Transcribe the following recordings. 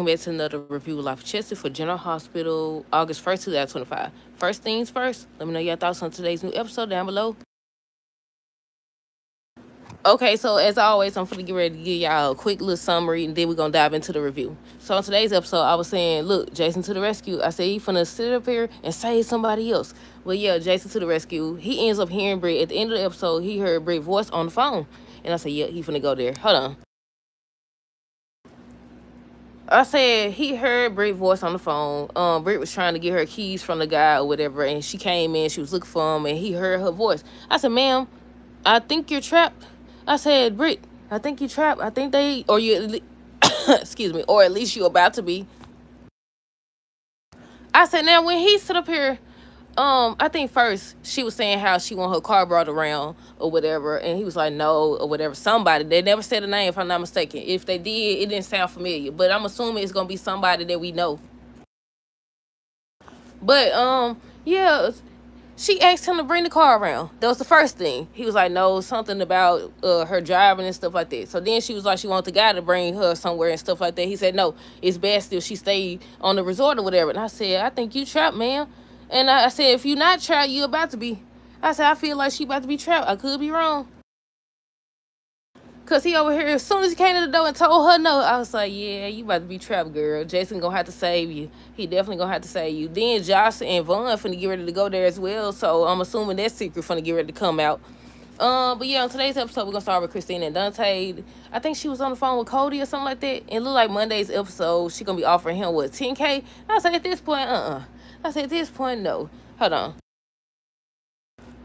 back to another review of lchessica for General Hospital, August 1st, 2025. First things first, let me know your thoughts on today's new episode down below. Okay, so as always, I'm gonna get ready to give y'all a quick little summary, and then we're gonna dive into the review. So on today's episode, I was saying, look, Jason to the rescue. I said he finna sit up here and save somebody else. Well, yeah, Jason to the rescue. He ends up hearing Britt. At the end of the episode, he heard Britt's voice on the phone. And I said, yeah, he finna go there. Hold on. I said he heard Britt's voice on the phone. Britt was trying to get her keys from the guy or whatever, and she came in, she was looking for him, and he heard her voice. I said, ma'am, I think you're trapped. I said, Britt, I think you're trapped. I think they, or you, excuse me, or at least you about to be. I said, now when he stood up here, I think first she was saying how she want her car brought around or whatever, and he was like, no, or whatever. Somebody, they never said a name if I'm not mistaken. If they did, it didn't sound familiar, but I'm assuming it's gonna be somebody that we know. But yeah, she asked him to bring the car around. That was the first thing. He was like, no, something about her driving and stuff like that. So then she was like, she wanted the guy to bring her somewhere and stuff like that. He said, no, it's best if she stayed on the resort or whatever. And I said, I think you trapped, man. And I said, if you not trapped, you about to be. I said, I feel like she about to be trapped. I could be wrong. Cause he over here, as soon as he came to the door and told her no, I was like, yeah, you about to be trapped, girl. Jason gonna have to save you. He definitely gonna have to save you. Then Josh and Vaughn finna get ready to go there as well. So I'm assuming that secret finna get ready to come out. But yeah, on today's episode, we're gonna start with Christina and Dante. I think she was on the phone with Cody or something like that. And it looked like Monday's episode, she gonna be offering him what, 10K? I said at this point, I said at this point, no. Hold on.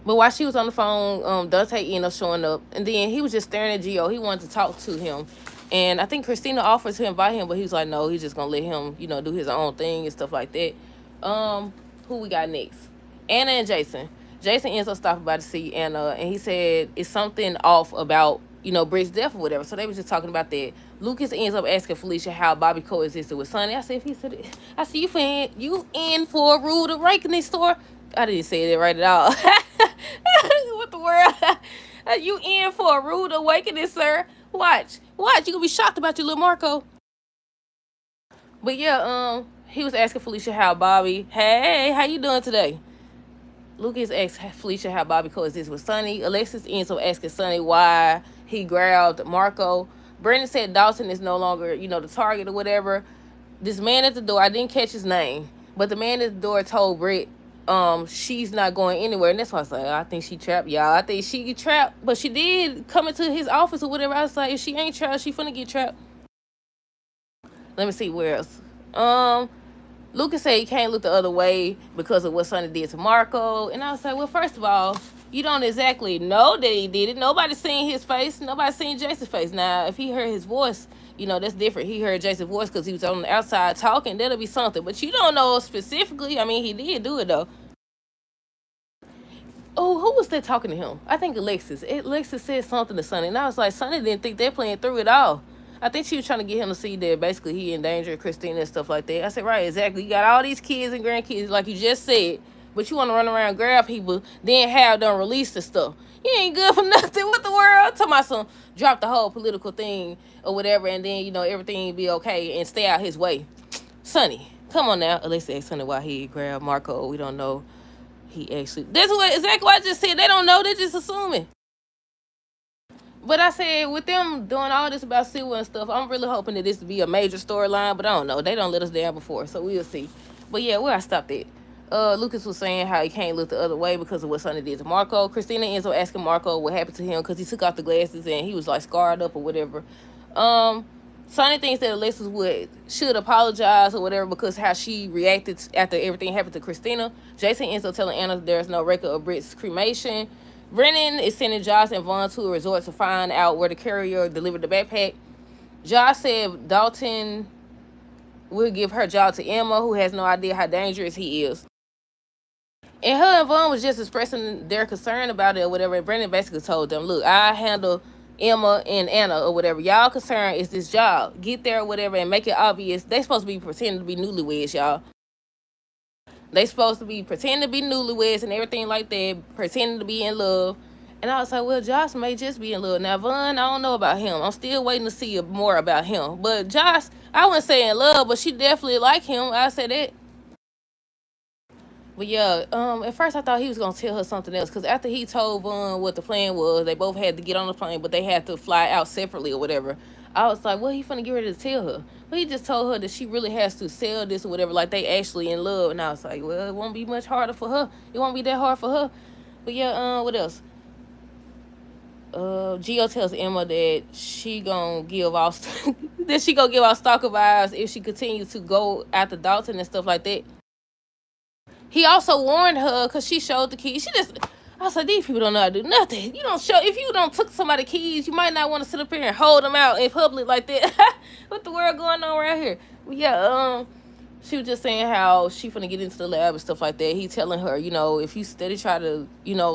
But while she was on the phone, Dante ended up showing up. And then he was just staring at Gio. He wanted to talk to him. And I think Christina offered to invite him, but he was like, no, he's just going to let him, do his own thing and stuff like that. Who we got next? Anna and Jason. Jason ends up stopping by to see Anna, and he said it's something off about, Britt's death or whatever. So they was just talking about that. Lucas ends up asking Felicia how Bobby coexisted with Sonny. I said, if he said it, I said, you in for a rude awakening store? I didn't say that right at all. What the world? You in for a rude awakening, sir? Watch. You gonna be shocked about your little Marco. But yeah, he was asking Felicia how Bobby. Hey, how you doing today? Lucas asked Felicia how Bobby coexisted with Sonny. Alexis ends up asking Sonny why he grabbed Marco. Brandon said Dawson is no longer, the target or whatever. This man at the door, I didn't catch his name, but the man at the door told Britt she's not going anywhere, and that's why I was like, I think she trapped, y'all. I think she trapped, but she did come into his office or whatever. I was like, if she ain't trapped, she finna get trapped. Let me see where else. Lucas said he can't look the other way because of what Sonny did to Marco, and I was like, well, first of all, you don't exactly know that he did it. Nobody seen his face. Nobody seen Jason's face. Now, if he heard his voice, that's different. He heard Jason's voice because he was on the outside talking. That'll be something. But you don't know specifically. I mean, he did do it, though. Oh, who was that talking to him? I think Alexis. Alexis said something to Sonny, and I was like, Sonny didn't think they're playing through it all. I think she was trying to get him to see that basically he endangered Christina and stuff like that. I said, right, exactly. You got all these kids and grandkids, like you just said, but you want to run around and grab people, then have them release the stuff. You ain't good for nothing. What the world? Talking about some drop the whole political thing or whatever, and then, everything be okay and stay out his way. Sonny, come on now. Alexis asked Sonny why he grabbed Marco. We don't know. He actually, that's exactly what I just said. They don't know. They're just assuming. But I said, with them doing all this about Silver and stuff, I'm really hoping that this will be a major storyline. But I don't know. They don't let us down before, so we'll see. But yeah, where I stopped at. Lucas was saying how he can't look the other way because of what Sonny did to Marco. Christina ends up asking Marco what happened to him because he took off the glasses and he was like scarred up or whatever. Sonny thinks that Alexis should apologize or whatever because how she reacted after everything happened to Christina. Jason ends up telling Anna there's no record of Britt's cremation. Brennan is sending Josh and Vaughn to a resort to find out where the carrier delivered the backpack. Josh said Dalton will give her job to Emma, who has no idea how dangerous he is. And her and Vaughn was just expressing their concern about it or whatever. And Brennan basically told them, look, I handle Emma and Anna or whatever. Y'all concern is this job. Get there or whatever and make it obvious. They supposed to be pretending to be newlyweds, y'all. They supposed to be pretending to be newlyweds and everything like that, pretending to be in love. And I was like, well, Josh may just be in love. Now, Vaughn, I don't know about him. I'm still waiting to see more about him. But Josh, I wouldn't say in love, but she definitely like him. I said that. But yeah, at first I thought he was gonna tell her something else, because after he told Vaughn what the plan was, they both had to get on the plane, but they had to fly out separately or whatever. I was like, what he finna get ready to tell her? But he just told her that she really has to sell this or whatever, like they actually in love. And I was like, well, it won't be much harder for her. It won't be that hard for her. But yeah, what else? Gio tells Emma that she gonna give off that she gonna give off stalker vibes if she continues to go after Dalton and stuff like that. He also warned her because she showed the keys. She just, I was like, these people don't know how to do nothing. You don't show, if you don't took somebody keys, you might not want to sit up here and hold them out in public like that. What the world going on around here? But yeah, she was just saying how she finna get into the lab and stuff like that. He telling her, if you steady try to,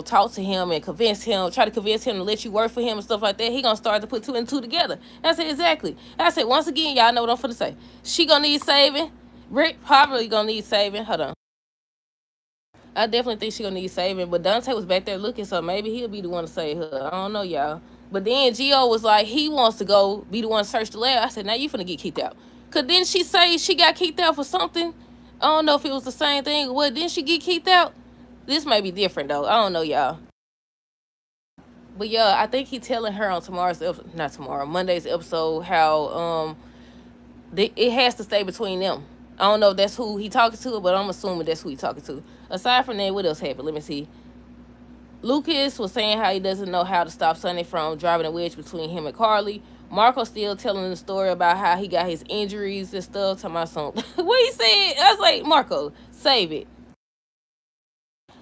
talk to him and try to convince him to let you work for him and stuff like that, he gonna start to put two and two together. And I said, exactly. I said, once again, y'all know what I'm finna say. She gonna need saving. Rick probably gonna need saving. Hold on. I definitely think she gonna need saving, but Dante was back there looking, so maybe he'll be the one to save her. I don't know, y'all. But then Gio was like, he wants to go be the one to search the lab. I said, now you finna get kicked out. Cause didn't she say she got kicked out for something? I don't know if it was the same thing or what. Didn't she get kicked out? This may be different though. I don't know, y'all. But yeah, I think he telling her on Monday's episode, how it has to stay between them. I don't know if that's who he talking to, but I'm assuming that's who he talking to. Aside from that, what else happened? Let me see. Lucas was saying how he doesn't know how to stop Sonny from driving a wedge between him and Carly. Marco still telling the story about how he got his injuries and stuff. Talking about something. What he said? I was like, Marco, save it.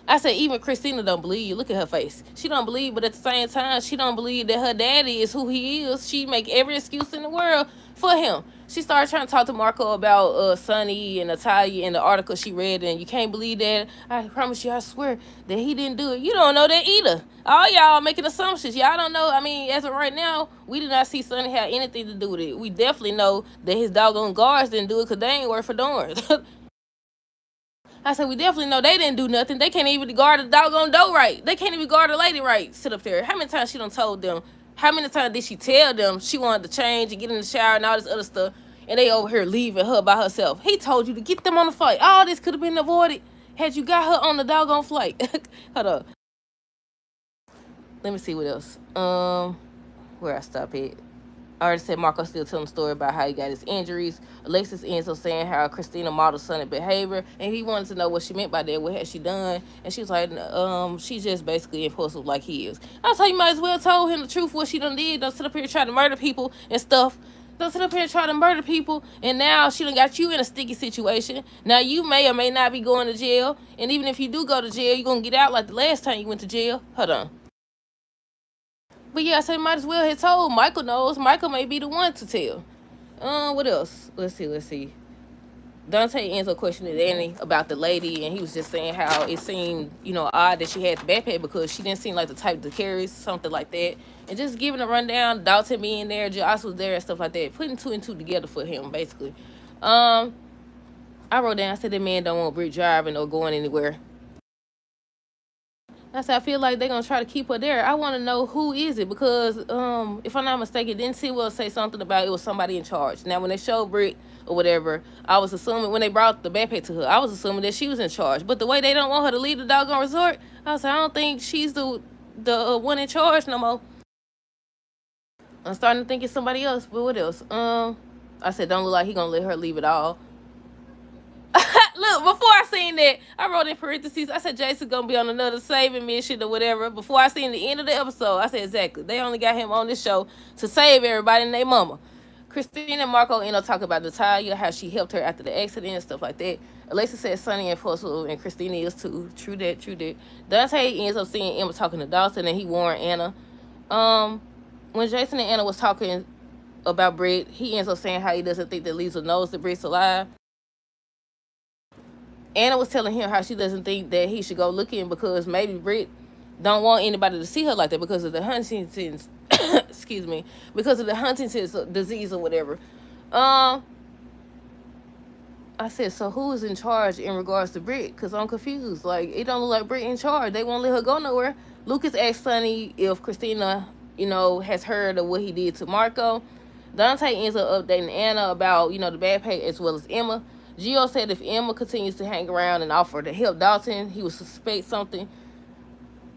I said, even Christina don't believe you. Look at her face. She don't believe, but at the same time, she don't believe that her daddy is who he is. She make every excuse in the world for him. She started trying to talk to Marco about Sonny and Natalia in the article she read, and you can't believe that. I promise you, I swear, that he didn't do it. You don't know that either. All y'all making assumptions. Y'all don't know. I mean, as of right now, we did not see Sonny have anything to do with it. We definitely know that his doggone guards didn't do it because they ain't work for Dorns. I said, we definitely know they didn't do nothing. They can't even guard the doggone door right. They can't even guard the lady right. Sit up there. How many times she done told them? How many times did she tell them she wanted to change and get in the shower and all this other stuff? And they over here leaving her by herself. He told you to get them on the flight. All this could have been avoided had you got her on the doggone flight. Hold up. Let me see what else. Where I stop at. I already said Marco still telling the story about how he got his injuries. Alexis ends up saying how Christina modeled Sonny behavior, and he wanted to know what she meant by that. What had she done? And she was like, she's just basically impulsive like he is. I was like, you might as well told him the truth, what she done did. Don't sit up here trying to murder people and stuff. Don't sit up here and try to murder people, and now she done got you in a sticky situation. Now you may or may not be going to jail, and even if you do go to jail, you're going to get out like the last time you went to jail. Hold on. But yeah, I said might as well have told. Michael knows. Michael may be the one to tell. What else? Let's see. Dante ends up questioning Danny about the lady, and he was just saying how it seemed, odd that she had the backpack because she didn't seem like the type to carry something like that. And just giving a rundown, Dalton being there, Josh was there and stuff like that, putting two and two together for him, basically. I wrote down, I said that man don't want Britt driving or going anywhere. I said, I feel like they're going to try to keep her there. I want to know who is it because, if I'm not mistaken, didn't Sewell say something about it was somebody in charge. Now, when they showed Britt or whatever, I was assuming, when they brought the backpack to her, I was assuming that she was in charge. But the way they don't want her to leave the doggone resort, I was like, I don't think she's the one in charge no more. I'm starting to think it's somebody else, but what else? I said, don't look like he going to let her leave at all. Look, before I seen that, I wrote in parentheses, I said Jason gonna be on another saving mission or whatever. Before I seen the end of the episode, I said exactly. They only got him on this show to save everybody and their mama. Christine and Marco end up talking about Natalia, how she helped her after the accident and stuff like that. Alexis said Sonny and Fussel and Christina is too. True that. Dante ends up seeing Emma talking to Dawson and he warned Anna. When Jason and Anna was talking about Britt, he ends up saying how he doesn't think that Lisa knows that Britt's alive. Anna was telling him how she doesn't think that he should go looking because maybe Britt don't want anybody to see her like that because of the Huntington's excuse me, because of the Huntington's disease or whatever. I said, so who is in charge in regards to Britt? Because I'm confused. Like, it don't look like Britt in charge. They won't let her go nowhere. Lucas asked Sonny if Christina, has heard of what he did to Marco. Dante ends up updating Anna about, the bad pay as well as Emma. Gio said if Emma continues to hang around and offer to help Dalton, he would suspect something.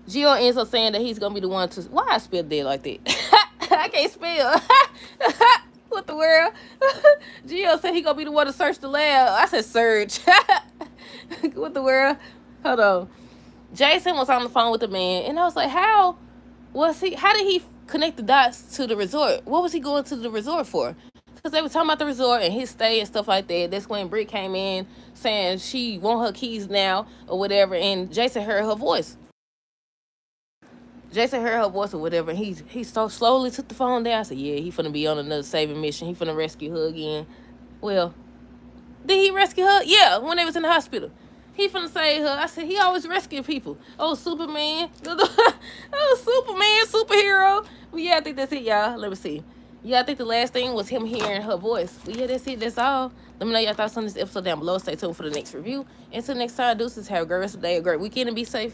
Gio ends up saying that he's going to be the one to... Why I spelled that like that? I can't spell. What the world? Gio said he going to be the one to search the lab. I said search. What the world? Hold on. Jason was on the phone with the man, and I was like, how did he connect the dots to the resort? What was he going to the resort for? Because they were talking about the resort and his stay and stuff like that. That's when Britt came in saying she want her keys now or whatever, and Jason heard her voice. Or whatever, and he so slowly took the phone down. I said, yeah, he finna be on another saving mission. He finna rescue her again. Well, did he rescue her? Yeah, when they was in the hospital. He finna save her. I said, he always rescue people. Oh, Superman. Oh, Superman, superhero. Well, yeah, I think that's it, y'all. Let me see. Yeah, I think the last thing was him hearing her voice. But yeah, that's it. That's all. Let me know your thoughts on this episode down below. Stay tuned for the next review. Until next time, deuces. Have a great rest of the day, a great weekend, and be safe.